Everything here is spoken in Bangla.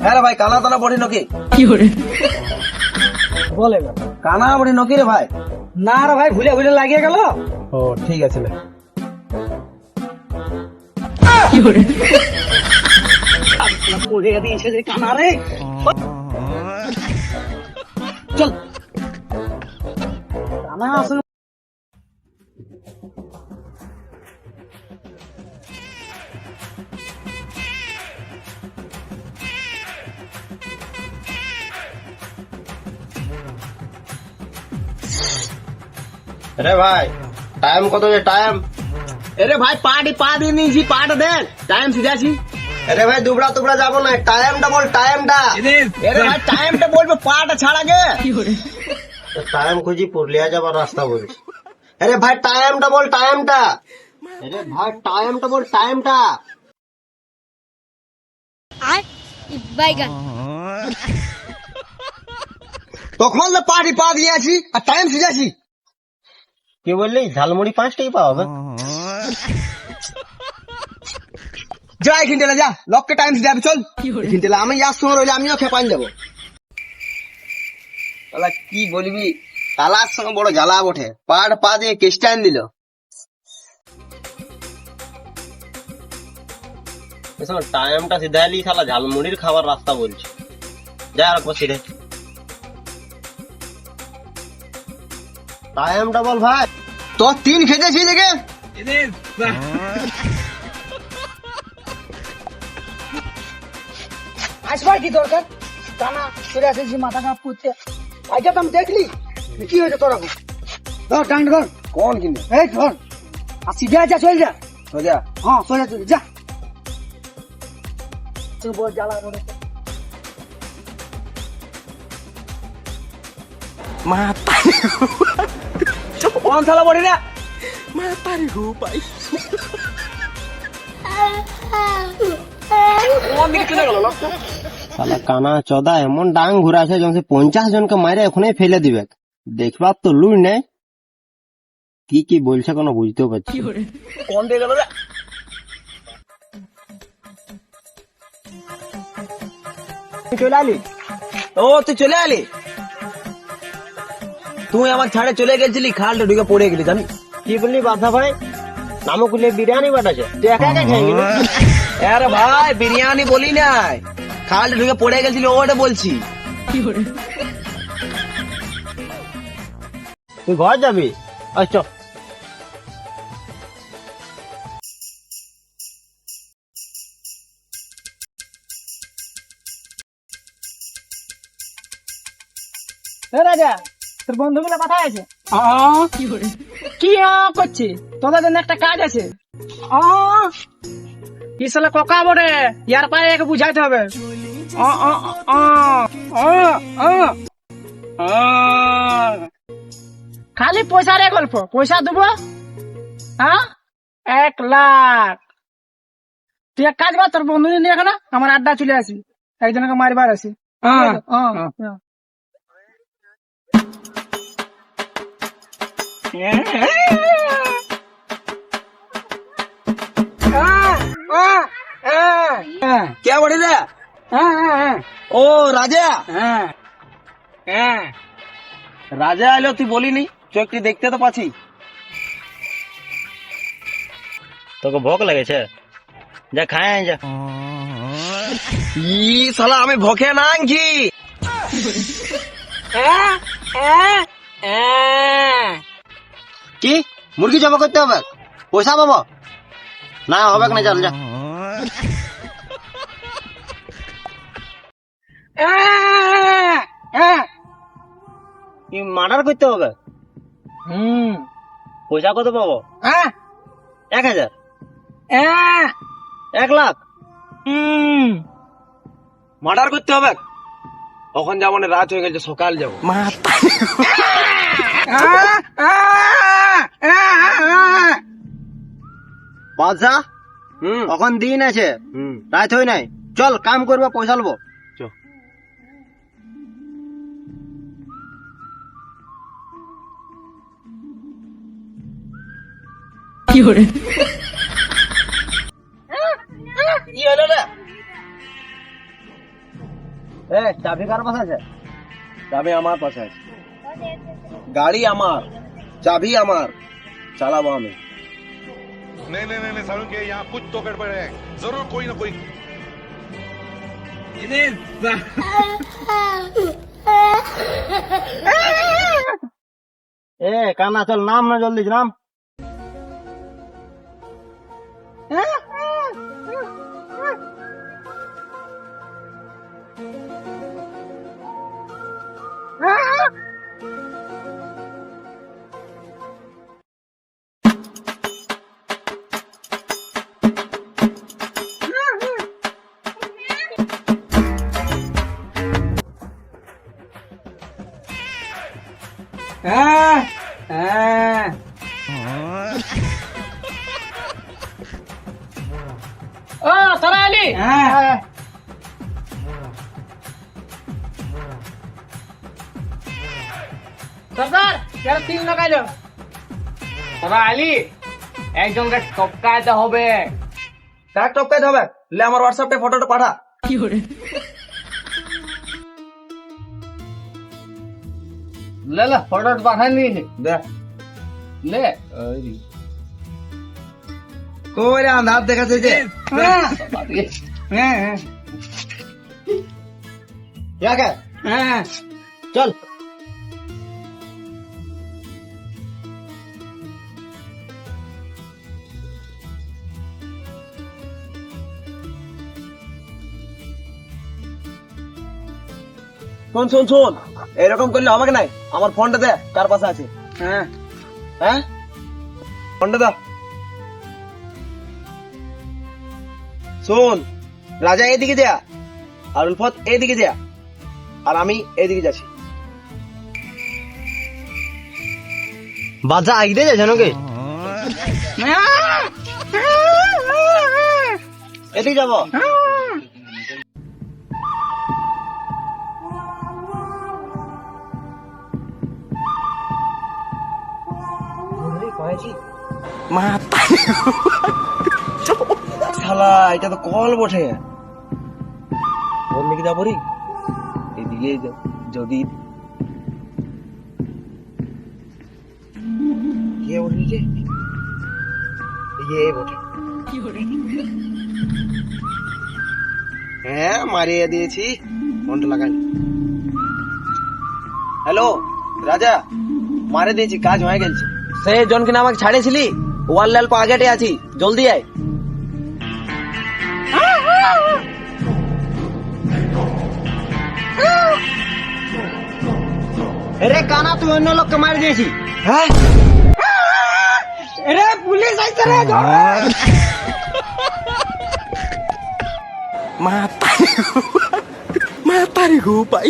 হ্যাঁ রে ভাই, কানা টানা বড়ি নকি বলে না। কানা বড়ি নকি রে ভাই? না রে ভাই, ভুলে ভুলে লাগিয়ে গেল। ও ঠিক আছে লে। পড়ে দিয়েছে যে কানা রে। চল কানা আসলে রে ভাই, টাইম কত যে টাইম? আরে ভাই পা দিয়ে নিয়েছি, পাটা দেখ টাইম সিজাছি। আরে ভাই দুবড়া তুবড়া যাবো না, টাইমটা বল টাইমটা। আরে ভাই টাইমটা বলবো, পাটা ছাড়া গে। টাইম খুঁজি পুরুলিয়া যাবার রাস্তা বলিস। আরে ভাই টাইমটা বল টাইমটা। আরে ভাই টাইমটা বল টাইমটা। বাইগান তখন তো পা দিয়ে আছি আর টাইম সিজাছি। কি বললি? ঝালমুড়ি 5 টাকা পাওয়া হবে? যা এখান থেকে যা, লোককে টাইম সিজাবি চল। এখান থেকে আমি ইয়ার সঙ্গে রইলে আমিও খেপান যাবো। শালা কি বলবি, কালার সঙ্গে বড় জ্বালা বটে। পা দিয়ে কেস্টাইন দিল। টাইমটা সিধাইলি শালা ঝালমুড়ির খাবার রাস্তা বলছে। যা আর সিধে টাইমটা বল ভাই। তো 3 খেতেছি দেখে। আসবার কি দরকার? টানা চলে আসেছি মাথা খারাপ করতে। আজকে তো আমি দেখলি কি হয়েছে তোর এখন। ধর ডান্ড ধর। কোন কিনে এই ধর আর সিধে যা, চল যা। সোজা? হ্যাঁ সোজা চলে যা। তুই বল জ্বালা করে কোন থালা বড়ি রে? কোন দিকে চলে গেল লোকটা? শালা কানা চোদা এমন ডাং ঘুরাছে যেমন 50 জনকে মারে এখনই ফেলে দিবে। দেখবার তো লুই নেই। কি কি বলছে কোনো বুঝতেও পারছি না। কোন দিকে গেল রে? চলে আলি? ও তুই চলে আলি? তুই আমার ছাড়ে চলে গেছিলি, খালটা ঢুকে পড়ে গেলি জানি। কি বললি বাধা ভাই? নামকুলে বিরিয়ানি বাটাছে, তুই একা একা খেয়ে গেলি? আরে ভাই বিরিয়ানি বলি নাই, খালটা ঢুকে পড়ে গেছিল ওটা বলছি। তুই ঘর যাবি? আচ্ছা রাজা, তোর বন্ধুগুলো কোথায় আছে? কি করছে? তোদের জন্য একটা কাজ আছে। কি সালে কোকা বটে, ইয়ার পায়ে একে বুঝাইতে হবে। খালি পয়সার গল্প, পয়সা দেবো। হ্যাঁ 1 লাখ। তুই এক কাজ কর, তোর বন্ধু নিয়ে এখানে আমার আড্ডা চলে আসবি, একজনকে মারবার আছে। क्या बड़ी रे? ও রাজা, রাজা এলো তুই বলিনি? চোখটি দেখতে তো পাচ্ছি। তোকে ভোক লেগেছে? যা খায় যা। ই শালা আমি ভোকে না আনছি। কি মুরগি জমা করতে হবে? পয়সা পাবো না? হবে না, চল যা। কি মার্ডার করতে হবে? পয়সা কত পাবো? 1000? 1 লাখ? মার্ডার করতে হবে। তখন যাবো না, রাত হয়ে গেছে, সকাল যাবো। বাদশা তখন দিন আছে, রাত হই নাই। চল কাম করবো, পয়সা লবো। কি হলো রে? এ চাবি কার পাশে আছে? চাবি আমার পাশে আছে। গাড়ি আমার, চাবি আমার, চালাবো আমি। नहीं नहीं नहीं नहीं सारुण के यहाँ कुछ तो गड़बड़ है जरूर कोई ना कोई এ কানা চল নাম না জলদি নাম। ও তোরা এলি? সরদার এর তিন লাগাইলো। তোরা আলি একজনকে টপকাইতে হবে। কাক টপকাইতে হবে? লে আমার হোয়াটসঅ্যাপে ফটোটা পাঠা। লে লে ফটো পাঠাই নিয়েছে দেখ লে কই রে আন্ধার দেখাচ্ছে যে। চল শোন শোন শোন, এরকম করলে হবে নাই। আমার ফোনটা দে, কার পাশে আছে? হ্যাঁ ফোনটা দাও। শোন, রাজা এদিকে যা, আর উলফত এদিকে যা, আর আমি এদিকে যাচ্ছি। বাজা আইদে যাচ্ছে নাকি? এদিকে যাবো। শালা এটা তো কল বটে। কোন দিকে যাবো রে? এদিকে যদি কে উঠেছে? বটে। হ্যাঁ মারিয়ে দিয়েছি, ফোনটা লাগাই। হ্যালো রাজা, মারে দিয়েছি, কাজ হয়ে গেছে। সে জনকে না আমাকে ছাড়েছিলি, ওয়াল লাল পা আগেটে আছি, জলদি আয়। রে কানা তুই অন্য লোককে মারি দিয়েছি। হ্যাঁ এরে পুলিশ আইছে রে, ধর। মাতারি গো পাই।